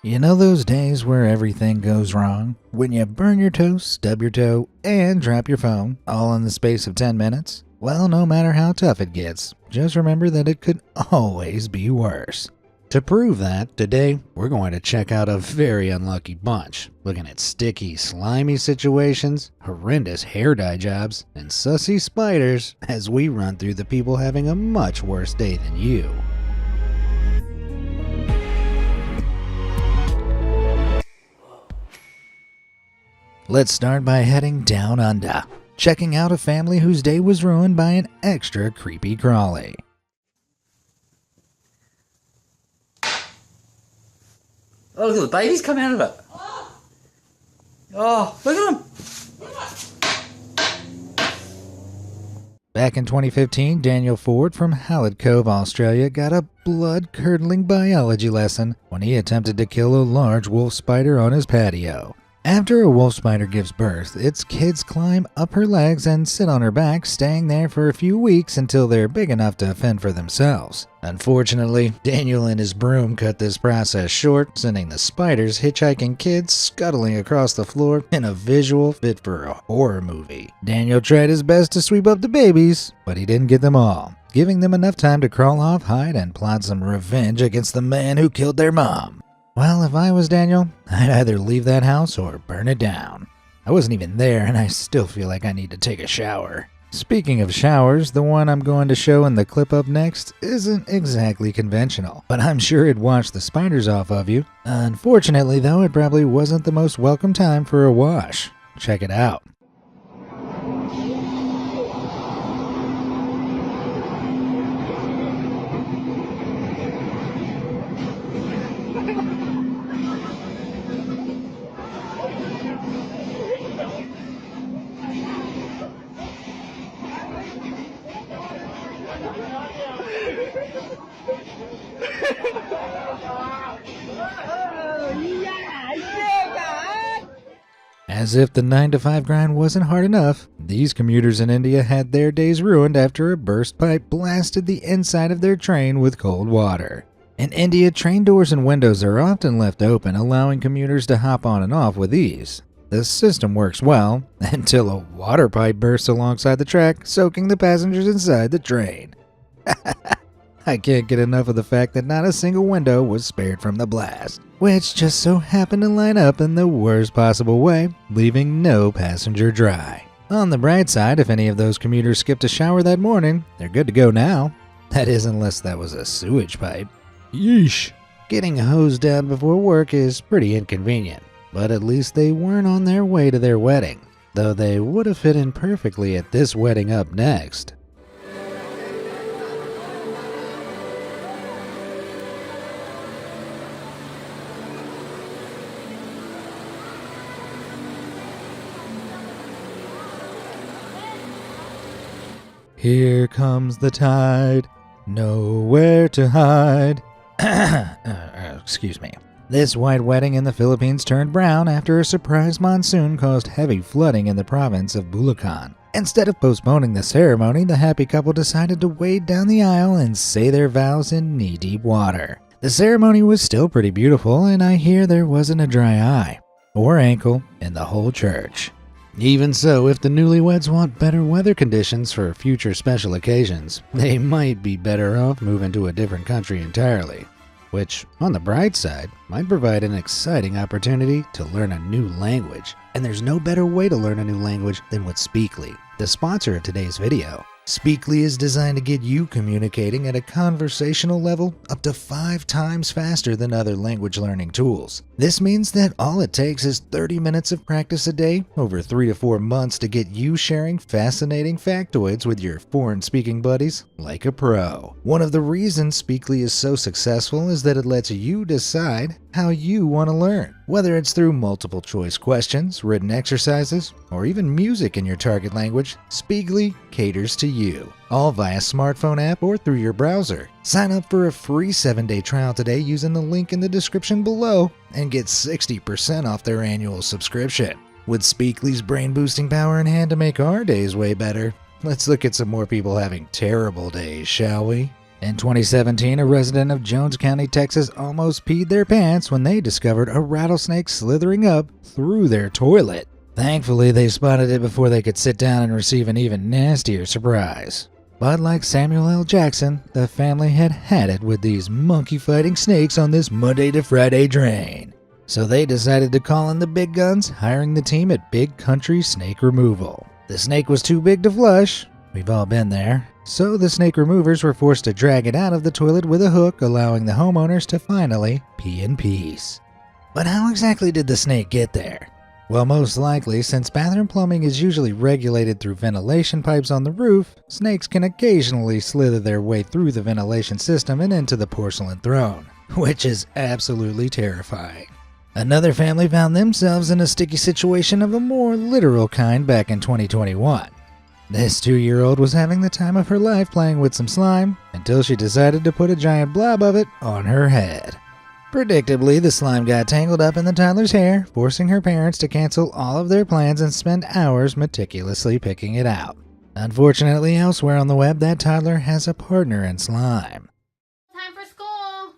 You know those days where everything goes wrong? When you burn your toast, stub your toe, and drop your phone, all in the space of 10 minutes? Well, no matter how tough it gets, just remember that it could always be worse. To prove that, today we're going to check out a very unlucky bunch, looking at sticky, slimy situations, horrendous hair dye jobs, and sussy spiders as we run through the people having a much worse day than you. Let's start by heading down under, checking out a family whose day was ruined by an extra creepy crawly. Oh, look at the babies come out of it. Oh, look at them. Back in 2015, Daniel Ford from Hallett Cove, Australia, got a blood-curdling biology lesson when he attempted to kill a large wolf spider on his patio. After a wolf spider gives birth, its kids climb up her legs and sit on her back, staying there for a few weeks until they're big enough to fend for themselves. Unfortunately, Daniel and his broom cut this process short, sending the spider's hitchhiking kids scuttling across the floor in a visual fit for a horror movie. Daniel tried his best to sweep up the babies, but he didn't get them all, giving them enough time to crawl off, hide, and plot some revenge against the man who killed their mom. Well, if I was Daniel, I'd either leave that house or burn it down. I wasn't even there, and I still feel like I need to take a shower. Speaking of showers, the one I'm going to show in the clip up next isn't exactly conventional, but I'm sure it'd wash the spiders off of you. Unfortunately, though, it probably wasn't the most welcome time for a wash. Check it out. As if the 9-to-5 grind wasn't hard enough, these commuters in India had their days ruined after a burst pipe blasted the inside of their train with cold water. In India, train doors and windows are often left open, allowing commuters to hop on and off with ease. The system works well until a water pipe bursts alongside the track, soaking the passengers inside the train. I can't get enough of the fact that not a single window was spared from the blast, which just so happened to line up in the worst possible way, leaving no passenger dry. On the bright side, if any of those commuters skipped a shower that morning, they're good to go now. That is, unless that was a sewage pipe. Yeesh. Getting hosed down before work is pretty inconvenient, but at least they weren't on their way to their wedding, though they would have fit in perfectly at this wedding up next. Here comes the tide, nowhere to hide. Excuse me. This white wedding in the Philippines turned brown after a surprise monsoon caused heavy flooding in the province of Bulacan. Instead of postponing the ceremony, the happy couple decided to wade down the aisle and say their vows in knee-deep water. The ceremony was still pretty beautiful, and I hear there wasn't a dry eye or ankle in the whole church. Even so, if the newlyweds want better weather conditions for future special occasions, they might be better off moving to a different country entirely, which, on the bright side, might provide an exciting opportunity to learn a new language. And there's no better way to learn a new language than with Speakly, the sponsor of today's video. Speakly is designed to get you communicating at a conversational level up to 5 times faster than other language learning tools. This means that all it takes is 30 minutes of practice a day over 3 to 4 months to get you sharing fascinating factoids with your foreign-speaking buddies like a pro. One of the reasons Speakly is so successful is that it lets you decide how you want to learn. Whether it's through multiple choice questions, written exercises, or even music in your target language, Speakly caters to you, all via smartphone app or through your browser. Sign up for a free 7-day trial today using the link in the description below and get 60% off their annual subscription. With Speakly's brain-boosting power in hand to make our days way better, let's look at some more people having terrible days, shall we? In 2017, a resident of Jones County, Texas almost peed their pants when they discovered a rattlesnake slithering up through their toilet. Thankfully, they spotted it before they could sit down and receive an even nastier surprise. But like Samuel L. Jackson, the family had had it with these monkey-fighting snakes on this Monday to Friday drain. So they decided to call in the big guns, hiring the team at Big Country Snake Removal. The snake was too big to flush. We've all been there. So the snake removers were forced to drag it out of the toilet with a hook, allowing the homeowners to finally pee in peace. But how exactly did the snake get there? Well, most likely, since bathroom plumbing is usually regulated through ventilation pipes on the roof, snakes can occasionally slither their way through the ventilation system and into the porcelain throne, which is absolutely terrifying. Another family found themselves in a sticky situation of a more literal kind back in 2021. This 2-year-old was having the time of her life playing with some slime until she decided to put a giant blob of it on her head. Predictably, the slime got tangled up in the toddler's hair, forcing her parents to cancel all of their plans and spend hours meticulously picking it out. Unfortunately, elsewhere on the web, that toddler has a partner in slime. Time for school.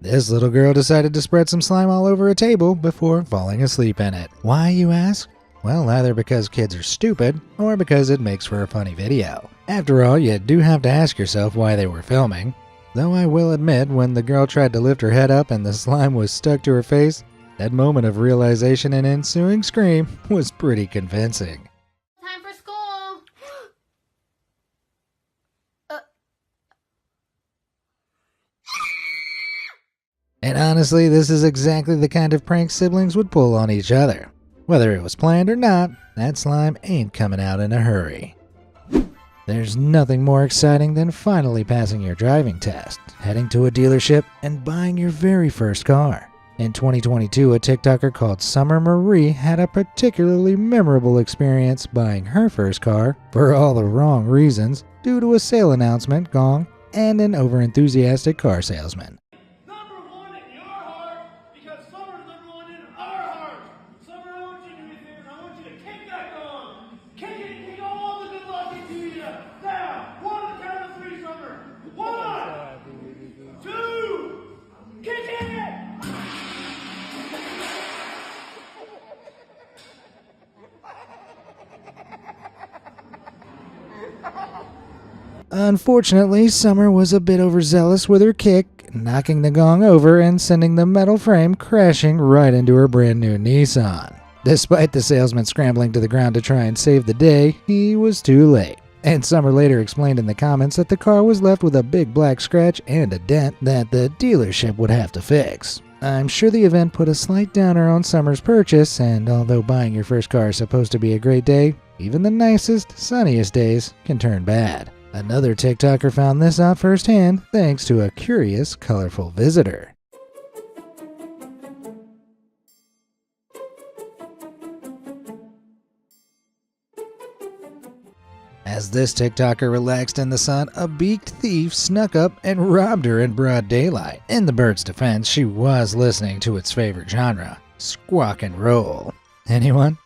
This little girl decided to spread some slime all over a table before falling asleep in it. Why, you ask? Well, either because kids are stupid, or because it makes for a funny video. After all, you do have to ask yourself why they were filming. Though I will admit, when the girl tried to lift her head up and the slime was stuck to her face, that moment of realization and ensuing scream was pretty convincing. Time for school. And honestly, this is exactly the kind of prank siblings would pull on each other. Whether it was planned or not, that slime ain't coming out in a hurry. There's nothing more exciting than finally passing your driving test, heading to a dealership, and buying your very first car. In 2022, a TikToker called Summer Marie had a particularly memorable experience buying her first car for all the wrong reasons due to a sale announcement, gong, and an overenthusiastic car salesman. Number one in your heart, because Summer's number one in our hearts. Summer, I want you to do me a favor. I want you to kick that gong. Kick it and kick all the good luck into you. Now, one, count of three, Summer. 1, 2, kick it! Unfortunately, Summer was a bit overzealous with her kick, knocking the gong over and sending the metal frame crashing right into her brand new Nissan. Despite the salesman scrambling to the ground to try and save the day, he was too late. And Summer later explained in the comments that the car was left with a big black scratch and a dent that the dealership would have to fix. I'm sure the event put a slight downer on Summer's purchase, and although buying your first car is supposed to be a great day, even the nicest, sunniest days can turn bad. Another TikToker found this out firsthand thanks to a curious, colorful visitor. As this TikToker relaxed in the sun, a beaked thief snuck up and robbed her in broad daylight. In the bird's defense, she was listening to its favorite genre, squawk and roll. Anyone?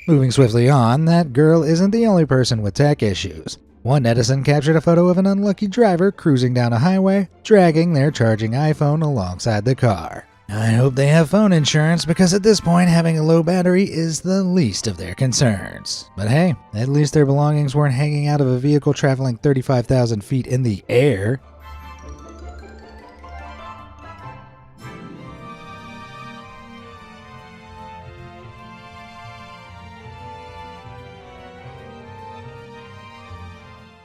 Moving swiftly on, that girl isn't the only person with tech issues. One netizen captured a photo of an unlucky driver cruising down a highway, dragging their charging iPhone alongside the car. I hope they have phone insurance, because at this point having a low battery is the least of their concerns. But hey, at least their belongings weren't hanging out of a vehicle traveling 35,000 feet in the air.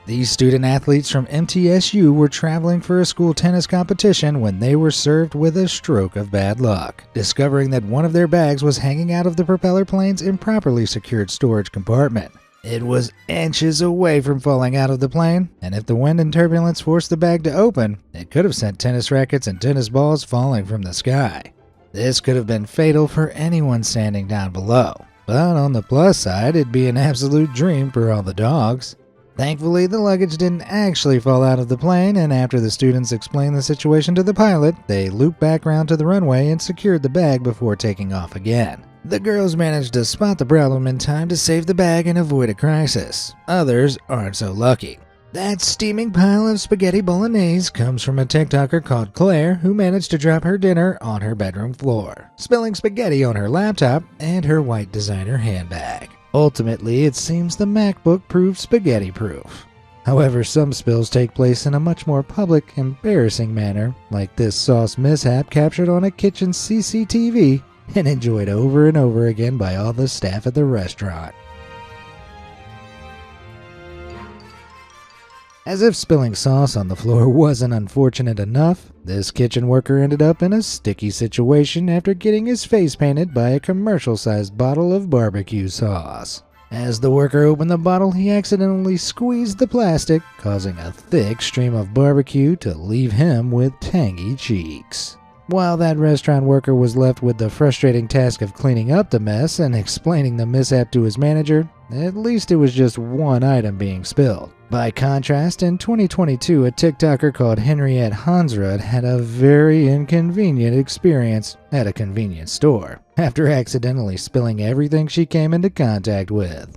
These student athletes from MTSU were traveling for a school tennis competition when they were served with a stroke of bad luck, discovering that one of their bags was hanging out of the propeller plane's improperly secured storage compartment. It was inches away from falling out of the plane, and if the wind and turbulence forced the bag to open, it could have sent tennis rackets and tennis balls falling from the sky. This could have been fatal for anyone standing down below, but on the plus side, it'd be an absolute dream for all the dogs. Thankfully, the luggage didn't actually fall out of the plane, and after the students explained the situation to the pilot, they looped back around to the runway and secured the bag before taking off again. The girls managed to spot the problem in time to save the bag and avoid a crisis. Others aren't so lucky. That steaming pile of spaghetti bolognese comes from a TikToker called Claire who managed to drop her dinner on her bedroom floor, spilling spaghetti on her laptop and her white designer handbag. Ultimately, it seems the MacBook proved spaghetti-proof. However, some spills take place in a much more public, embarrassing manner, like this sauce mishap captured on a kitchen CCTV and enjoyed over and over again by all the staff at the restaurant. As if spilling sauce on the floor wasn't unfortunate enough, this kitchen worker ended up in a sticky situation after getting his face painted by a commercial-sized bottle of barbecue sauce. As the worker opened the bottle, he accidentally squeezed the plastic, causing a thick stream of barbecue to leave him with tangy cheeks. While that restaurant worker was left with the frustrating task of cleaning up the mess and explaining the mishap to his manager, at least it was just one item being spilled. By contrast, in 2022, a TikToker called Henriette Hansrud had a very inconvenient experience at a convenience store after accidentally spilling everything she came into contact with.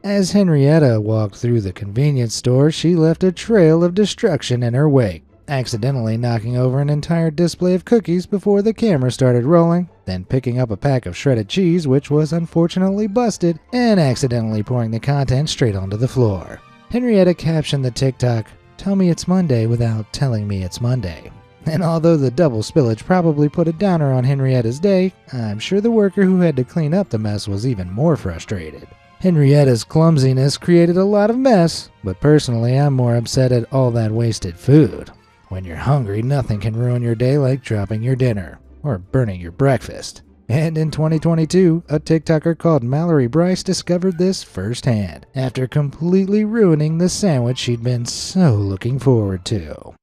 As Henrietta walked through the convenience store, she left a trail of destruction in her wake, accidentally knocking over an entire display of cookies before the camera started rolling, then picking up a pack of shredded cheese which was unfortunately busted, and accidentally pouring the contents straight onto the floor. Henrietta captioned the TikTok, "Tell me it's Monday without telling me it's Monday." And although the double spillage probably put a downer on Henrietta's day, I'm sure the worker who had to clean up the mess was even more frustrated. Henrietta's clumsiness created a lot of mess, but personally I'm more upset at all that wasted food. When you're hungry, nothing can ruin your day like dropping your dinner or burning your breakfast. And in 2022, a TikToker called Mallory Bryce discovered this firsthand after completely ruining the sandwich she'd been so looking forward to.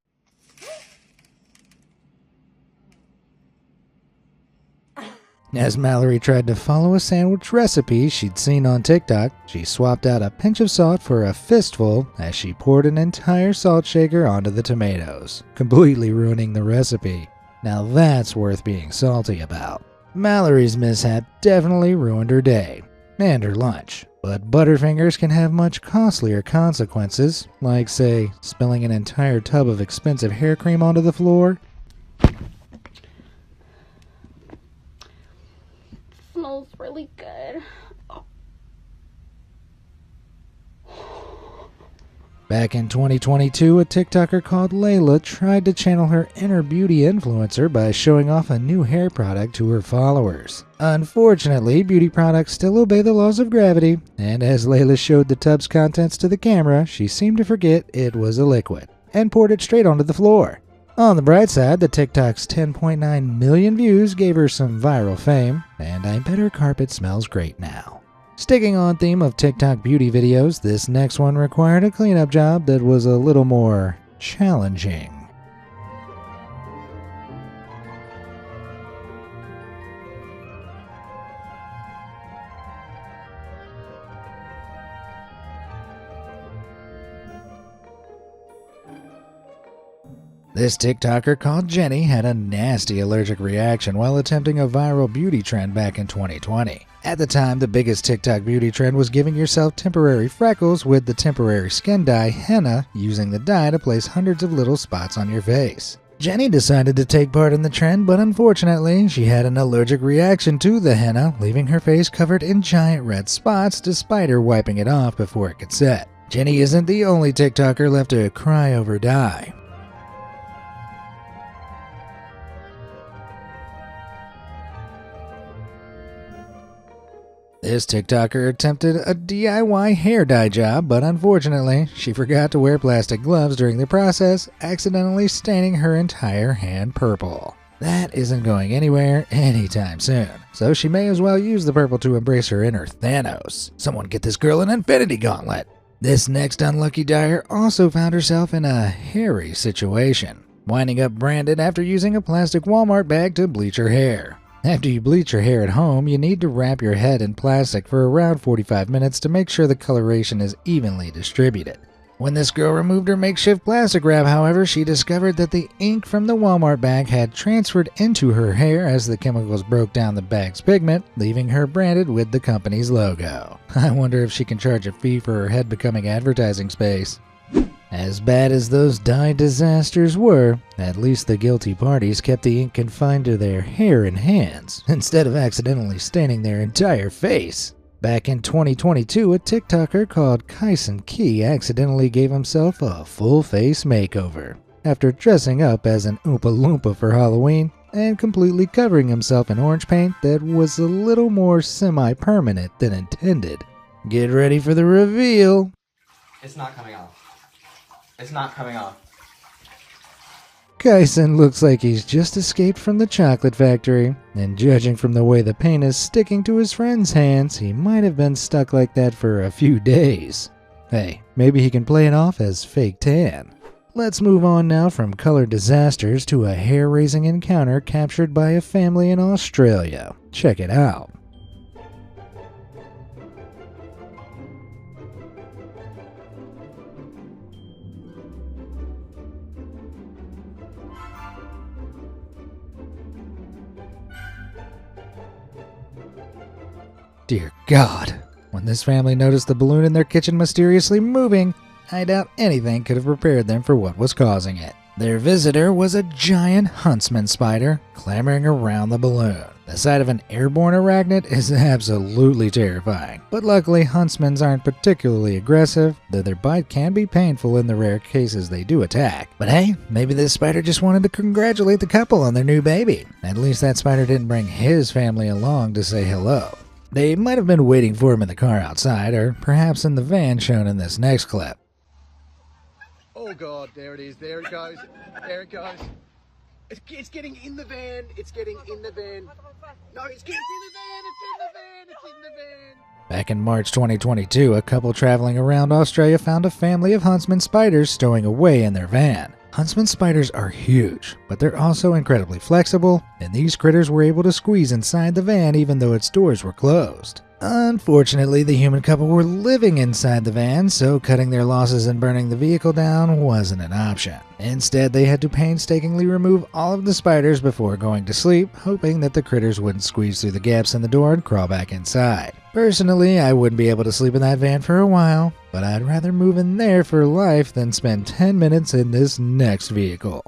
As Mallory tried to follow a sandwich recipe she'd seen on TikTok, she swapped out a pinch of salt for a fistful as she poured an entire salt shaker onto the tomatoes, completely ruining the recipe. Now that's worth being salty about. Mallory's mishap definitely ruined her day, and her lunch. But Butterfingers can have much costlier consequences, like say, spilling an entire tub of expensive hair cream onto the floor. Smells really good. Back in 2022, a TikToker called Layla tried to channel her inner beauty influencer by showing off a new hair product to her followers. Unfortunately, beauty products still obey the laws of gravity, and as Layla showed the tub's contents to the camera, she seemed to forget it was a liquid, and poured it straight onto the floor. On the bright side, the TikTok's 10.9 million views gave her some viral fame, and I bet her carpet smells great now. Sticking on theme of TikTok beauty videos, this next one required a cleanup job that was a little more challenging. This TikToker called Jenny had a nasty allergic reaction while attempting a viral beauty trend back in 2020. At the time, the biggest TikTok beauty trend was giving yourself temporary freckles with the temporary skin dye henna, using the dye to place hundreds of little spots on your face. Jenny decided to take part in the trend, but unfortunately, she had an allergic reaction to the henna, leaving her face covered in giant red spots despite her wiping it off before it could set. Jenny isn't the only TikToker left to cry over dye. This TikToker attempted a DIY hair dye job, but unfortunately, she forgot to wear plastic gloves during the process, accidentally staining her entire hand purple. That isn't going anywhere anytime soon, so she may as well use the purple to embrace her inner Thanos. Someone get this girl an Infinity Gauntlet. This next unlucky dyer also found herself in a hairy situation, winding up branded after using a plastic Walmart bag to bleach her hair. After you bleach your hair at home, you need to wrap your head in plastic for around 45 minutes to make sure the coloration is evenly distributed. When this girl removed her makeshift plastic wrap, however, she discovered that the ink from the Walmart bag had transferred into her hair as the chemicals broke down the bag's pigment, leaving her branded with the company's logo. I wonder if she can charge a fee for her head becoming advertising space. As bad as those dye disasters were, at least the guilty parties kept the ink confined to their hair and hands, instead of accidentally staining their entire face. Back in 2022, a TikToker called Kyson Key accidentally gave himself a full-face makeover after dressing up as an Oompa Loompa for Halloween and completely covering himself in orange paint that was a little more semi-permanent than intended. Get ready for the reveal. It's not coming off. It's not coming off. Kyson looks like he's just escaped from the chocolate factory, and judging from the way the paint is sticking to his friend's hands, he might have been stuck like that for a few days. Hey, maybe he can play it off as fake tan. Let's move on now from color disasters to a hair-raising encounter captured by a family in Australia. Check it out. Dear God, when this family noticed the balloon in their kitchen mysteriously moving, I doubt anything could have prepared them for what was causing it. Their visitor was a giant huntsman spider clambering around the balloon. The sight of an airborne arachnid is absolutely terrifying, but luckily huntsmen aren't particularly aggressive, though their bite can be painful in the rare cases they do attack. But hey, maybe this spider just wanted to congratulate the couple on their new baby. At least that spider didn't bring his family along to say hello. They might have been waiting for him in the car outside, or perhaps in the van shown in this next clip. Oh God, there it is, there it goes, there it goes. It's getting in the van, it's getting in the van. No, it's getting in the van, it's in the van, it's in the van. Back in March 2022, a couple traveling around Australia found a family of huntsman spiders stowing away in their van. Huntsman spiders are huge, but they're also incredibly flexible, and these critters were able to squeeze inside the van even though its doors were closed. Unfortunately, the human couple were living inside the van, so cutting their losses and burning the vehicle down wasn't an option. Instead, they had to painstakingly remove all of the spiders before going to sleep, hoping that the critters wouldn't squeeze through the gaps in the door and crawl back inside. Personally, I wouldn't be able to sleep in that van for a while, but I'd rather move in there for life than spend 10 minutes in this next vehicle.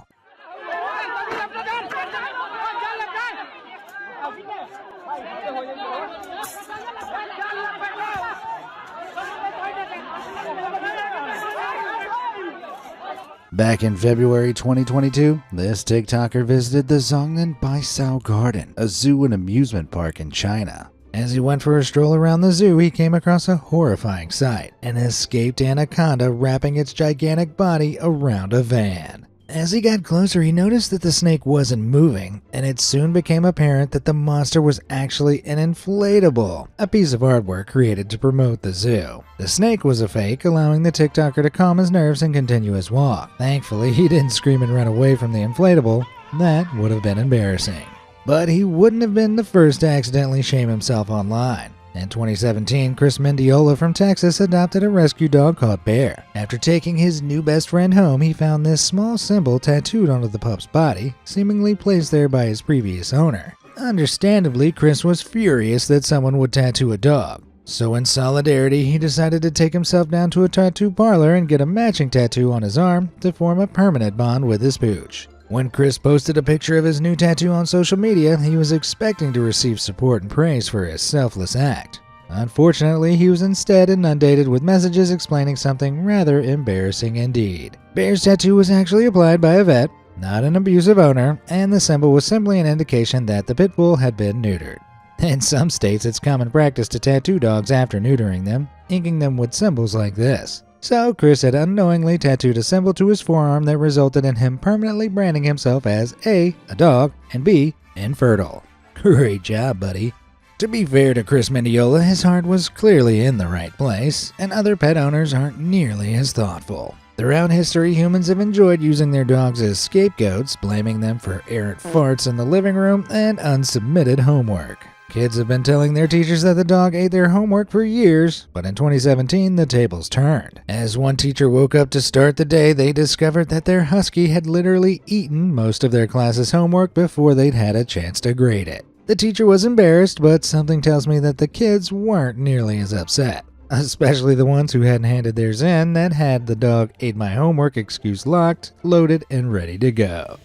Back in February 2022, this TikToker visited the Zhongnan Baisao Garden, a zoo and amusement park in China. As he went for a stroll around the zoo, he came across a horrifying sight, an escaped anaconda wrapping its gigantic body around a van. As he got closer, he noticed that the snake wasn't moving, and it soon became apparent that the monster was actually an inflatable, a piece of artwork created to promote the zoo. The snake was a fake, allowing the TikToker to calm his nerves and continue his walk. Thankfully, he didn't scream and run away from the inflatable. That would have been embarrassing. But he wouldn't have been the first to accidentally shame himself online. In 2017, Chris Mendiola from Texas adopted a rescue dog called Bear. After taking his new best friend home, he found this small symbol tattooed onto the pup's body, seemingly placed there by his previous owner. Understandably, Chris was furious that someone would tattoo a dog. So in solidarity, he decided to take himself down to a tattoo parlor and get a matching tattoo on his arm to form a permanent bond with his pooch. When Chris posted a picture of his new tattoo on social media, he was expecting to receive support and praise for his selfless act. Unfortunately, he was instead inundated with messages explaining something rather embarrassing indeed. Bear's tattoo was actually applied by a vet, not an abusive owner, and the symbol was simply an indication that the pit bull had been neutered. In some states, it's common practice to tattoo dogs after neutering them, inking them with symbols like this. So Chris had unknowingly tattooed a symbol to his forearm that resulted in him permanently branding himself as A, a dog, and B, infertile. Great job, buddy. To be fair to Chris Mendiola, his heart was clearly in the right place, and other pet owners aren't nearly as thoughtful. Throughout history, humans have enjoyed using their dogs as scapegoats, blaming them for errant farts in the living room and unsubmitted homework. Kids have been telling their teachers that the dog ate their homework for years, but in 2017, the tables turned. As one teacher woke up to start the day, they discovered that their husky had literally eaten most of their class's homework before they'd had a chance to grade it. The teacher was embarrassed, but something tells me that the kids weren't nearly as upset. Especially the ones who hadn't handed theirs in that had the dog ate my homework excuse locked, loaded, and ready to go.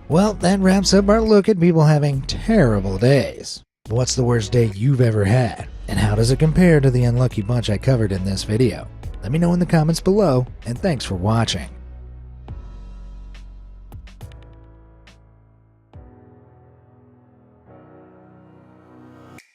Well, that wraps up our look at people having terrible days. What's the worst day you've ever had? And how does it compare to the unlucky bunch I covered in this video? Let me know in the comments below, and thanks for watching.